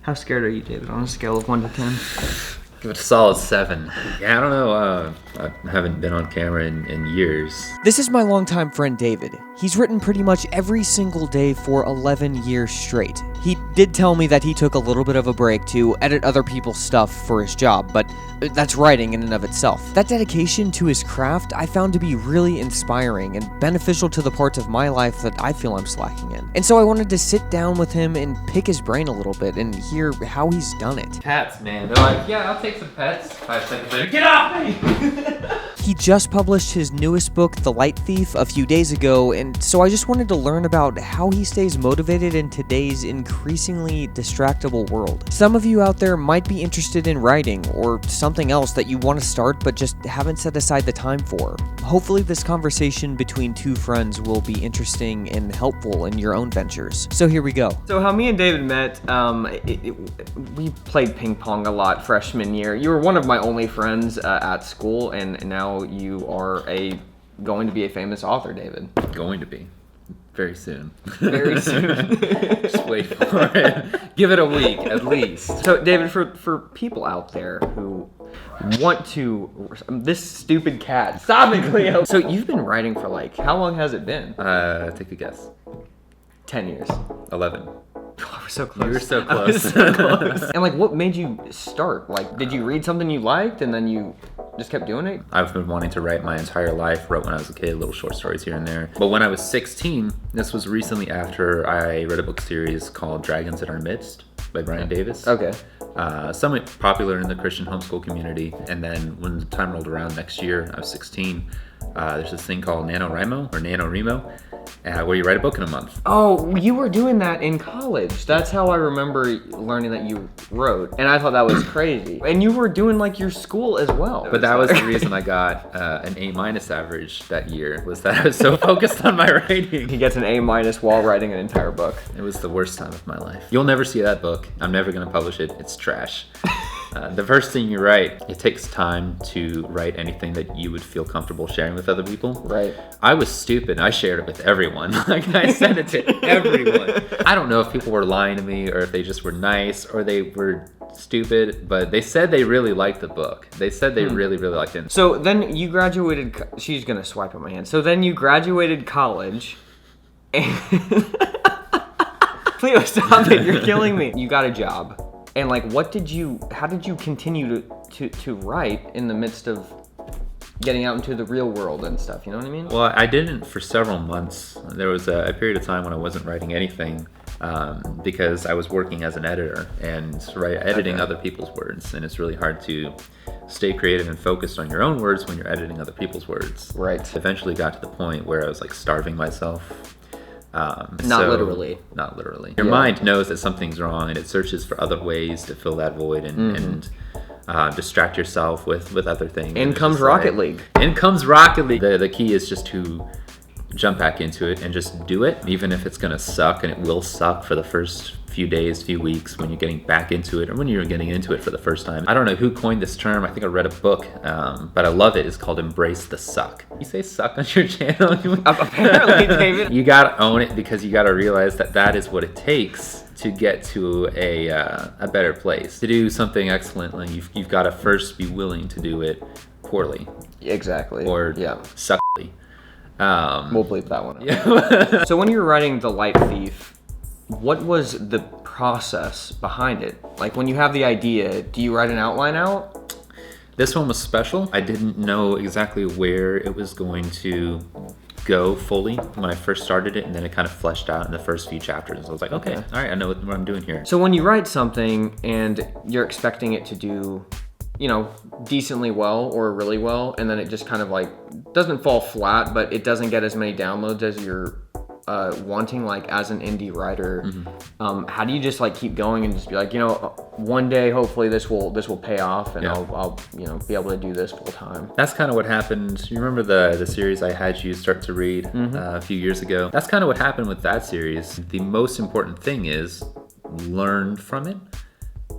How scared are you, David, on a scale of 1 to 10? Give it a solid 7. Yeah, I don't know. I haven't been on camera in years. This is my longtime friend David. He's written pretty much every single day for 11 years straight. He did tell me that he took a little bit of a break to edit other people's stuff for his job, but that's writing in and of itself. That dedication to his craft I found to be really inspiring and beneficial to the parts of my life that I feel I'm slacking in. And so I wanted to sit down with him and pick his brain a little bit and hear how he's done it. Pets, man. They're like, yeah, I'll take some pets. 5 seconds later, get off me! He just published his newest book, The Light Thief, a few days ago, and so I just wanted to learn about how he stays motivated in today's increasingly distractible world. Some of you out there might be interested in writing or something else that you want to start but just haven't set aside the time for. Hopefully this conversation between two friends will be interesting and helpful in your own ventures. So here we go. So how me and David met, we played ping pong a lot freshman year. You were one of my only friends at school, and now you are going to be a famous author, David. Going to be. Very soon. Very soon. Just wait for it. Give it a week, at least. So, David, for people out there who want to... This stupid cat. Stop it, Cleo! So, you've been writing for, like, how long has it been? Take a guess. 10 years. 11. Oh, we're so close. You were so close. I was so close. And, like, what made you start? Like, did you read something you liked and then you just kept doing it? I've been wanting to write my entire life. Wrote when I was a kid, little short stories here and there. But when I was 16, this was recently after I read a book series called Dragons in Our Midst by Brian Davis. Okay. Somewhat popular in the Christian homeschool community. And then when the time rolled around next year, I was 16, there's this thing called NaNoWriMo, where you write a book in a month. Oh, you were doing that in college. That's how I remember learning that you wrote. And I thought that was crazy. And you were doing like your school as well. But that was the reason I got an A- average that year, was that I was so focused on my writing. He gets an A- while writing an entire book. It was the worst time of my life. You'll never see that book. I'm never going to publish it. It's trash. The first thing you write, it takes time to write anything that you would feel comfortable sharing with other people. Right. I was stupid. I shared it with everyone. Like, I sent it to everyone. I don't know if people were lying to me or if they just were nice or they were stupid, but they said they really liked the book. They said they really, really liked it. So then you graduated, she's gonna swipe at my hand. So then you graduated college and Cleo, stop it, you're killing me. You got a job. And like, how did you continue to write in the midst of getting out into the real world and stuff, you know what I mean? Well, I didn't for several months. There was a period of time when I wasn't writing anything because I was working as an editor and editing other people's words. And it's really hard to stay creative and focused on your own words when you're editing other people's words. Right. Eventually got to the point where I was like starving myself. Not literally. Not literally. Your mind knows that something's wrong and it searches for other ways to fill that void and distract yourself with other things. In comes Rocket League. In comes Rocket League. The key is just to jump back into it and just do it, even if it's gonna suck, and it will suck for the first few days, few weeks when you're getting back into it or when you're getting into it for the first time. I don't know who coined this term. I think I read a book, but I love it. It's called Embrace the Suck. You say suck on your channel? Apparently, David. You gotta own it because you gotta realize that is what it takes to get to a better place. To do something excellently, you've got to first be willing to do it poorly. Exactly. Or suckly. We'll bleep that one out. Yeah. So when you were writing The Light Thief, what was the process behind it? Like, when you have the idea, do you write an outline out? This one was special. I didn't know exactly where it was going to go fully when I first started it, and then it kind of fleshed out in the first few chapters. I was like, okay, all right, I know what I'm doing here. So when you write something and you're expecting it to do, decently well or really well, and then it just kind of like doesn't fall flat, but it doesn't get as many downloads as you're wanting, like as an indie writer, how do you just like keep going and just be like, one day hopefully this will pay off and I'll be able to do this full time? That's kind of what happened. You remember the series I had you start to read a few years ago? That's kind of what happened with that series. The most important thing is learn from it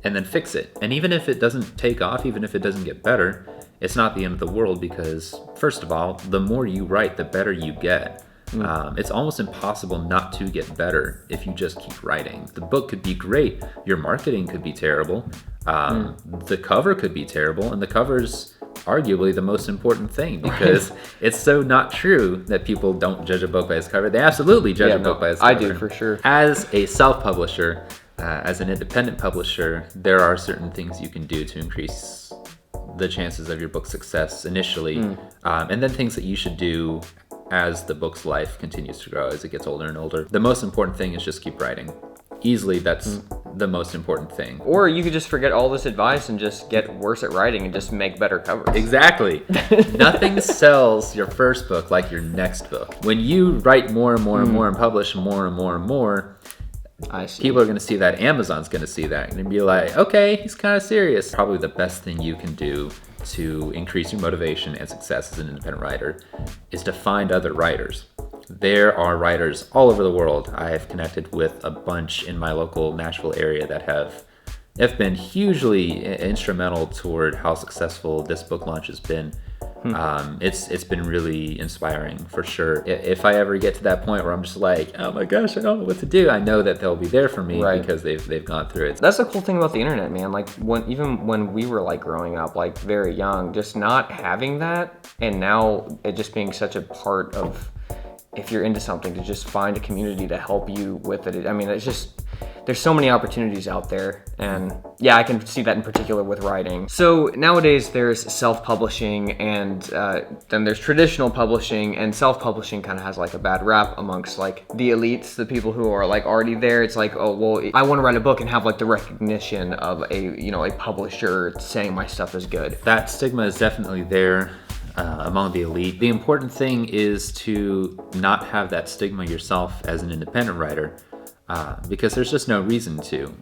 and then fix it. And even if it doesn't take off, even if it doesn't get better, it's not the end of the world, because first of all, the more you write, the better you get. It's almost impossible not to get better if you just keep writing. The book could be great, your marketing could be terrible, the cover could be terrible, and the cover's arguably the most important thing, because it's so not true that people don't judge a book by its cover. They absolutely judge a book by its cover. I do, for sure. As a self-publisher, as an independent publisher, there are certain things you can do to increase the chances of your book's success initially, and then things that you should do as the book's life continues to grow, as it gets older and older. The most important thing is just keep writing. Easily, that's the most important thing. Or you could just forget all this advice and just get worse at writing and just make better covers. Exactly. Nothing sells your first book like your next book. When you write more and more and more and publish more and more and more, I see. People are going to see that. Amazon's going to see that and be like, okay, he's kind of serious. Probably the best thing you can do to increase your motivation and success as an independent writer is to find other writers. There are writers all over the world. I have connected with a bunch in my local Nashville area that have been hugely instrumental toward how successful this book launch has been. It's been really inspiring, for sure. If I ever get to that point where I'm just like, oh my gosh, I don't know what to do, I know that they'll be there for me because they've gone through it. That's the cool thing about the internet, man. Like even when we were like growing up, like very young, just not having that, and now it just being such a part of, if you're into something, to just find a community to help you with it. I mean, it's just, there's so many opportunities out there, and yeah, I can see that in particular with writing. So nowadays there's self-publishing, and then there's traditional publishing, and self-publishing kind of has like a bad rap amongst like the elites, the people who are like already there. It's like, oh well, I want to write a book and have like the recognition of a publisher saying my stuff is good. That stigma is definitely there. Among the elite. The important thing is to not have that stigma yourself as an independent writer, because there's just no reason to.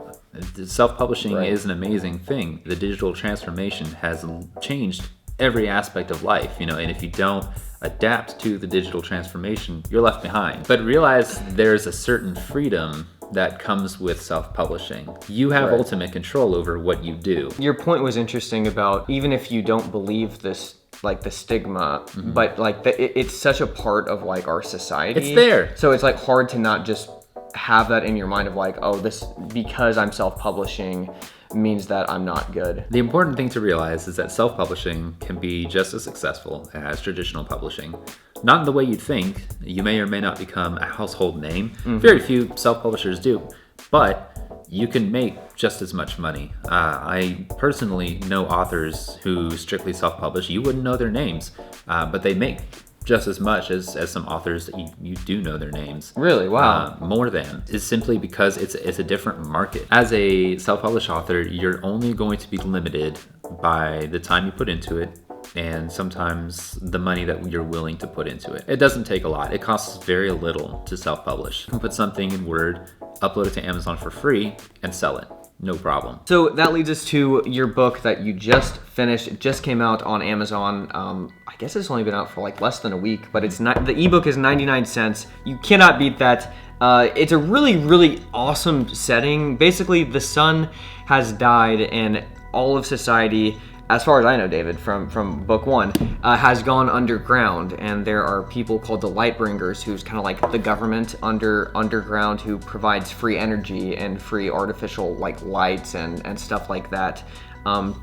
Self-publishing is an amazing thing. The digital transformation has changed every aspect of life, and if you don't adapt to the digital transformation, you're left behind. But realize there's a certain freedom that comes with self-publishing. You have ultimate control over what you do. Your point was interesting about, even if you don't believe this, like the stigma, but like it's such a part of like our society. It's there. So it's like hard to not just have that in your mind of like, oh, this, because I'm self-publishing means that I'm not good. The important thing to realize is that self-publishing can be just as successful as traditional publishing. Not in the way you'd think. You may or may not become a household name. Very few self-publishers do, but you can make just as much money. I personally know authors who strictly self-publish. You wouldn't know their names, but they make just as much as some authors that you do know their names. Really? Wow. More than. It's simply because it's a different market. As a self-published author, you're only going to be limited by the time you put into it, and sometimes the money that you're willing to put into it. It doesn't take a lot. It costs very little to self-publish. You can put something in Word, upload it to Amazon for free, and sell it. No problem. So that leads us to your book that you just finished. It just came out on Amazon. I guess it's only been out for like less than a week, but it's not. The ebook is 99 cents. You cannot beat that. It's a really, really awesome setting. Basically, the sun has died and all of society, as far as I know, David, from book one, has gone underground, and there are people called the Lightbringers, who's kind of like the government underground, who provides free energy and free artificial like lights and stuff like that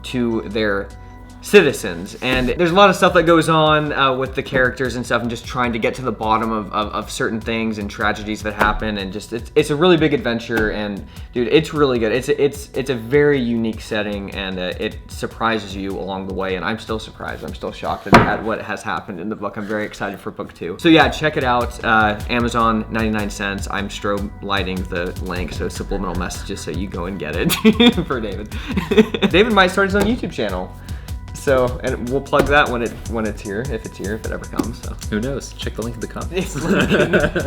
to their citizens. And there's a lot of stuff that goes on with the characters and stuff, and just trying to get to the bottom of certain things and tragedies that happen, and just it's a really big adventure. And dude, it's really good. It's a very unique setting, and it surprises you along the way. And I'm still surprised. I'm still shocked at what has happened in the book. I'm very excited for book 2. So yeah, check it out. Amazon, 99 cents. I'm strobe lighting the link, so subliminal messages, so you go and get it for David. David might start his own YouTube channel. So, and we'll plug that when it's here, if it ever comes. So. Who knows? Check the link in the comments.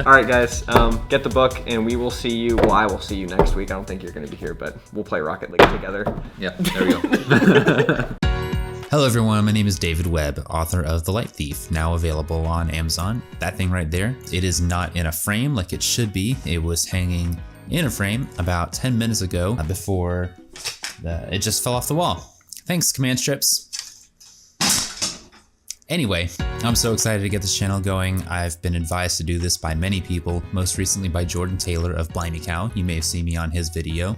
All right, guys, get the book, and we will see you. Well, I will see you next week. I don't think you're going to be here, but we'll play Rocket League together. Yeah, there we go. Hello everyone, my name is David Webb, author of The Light Thief, now available on Amazon. That thing right there, it is not in a frame like it should be. It was hanging in a frame about 10 minutes ago before it just fell off the wall. Thanks, Command Strips. Anyway, I'm so excited to get this channel going. I've been advised to do this by many people, most recently by Jordan Taylor of Blindy Cow. You may have seen me on his video.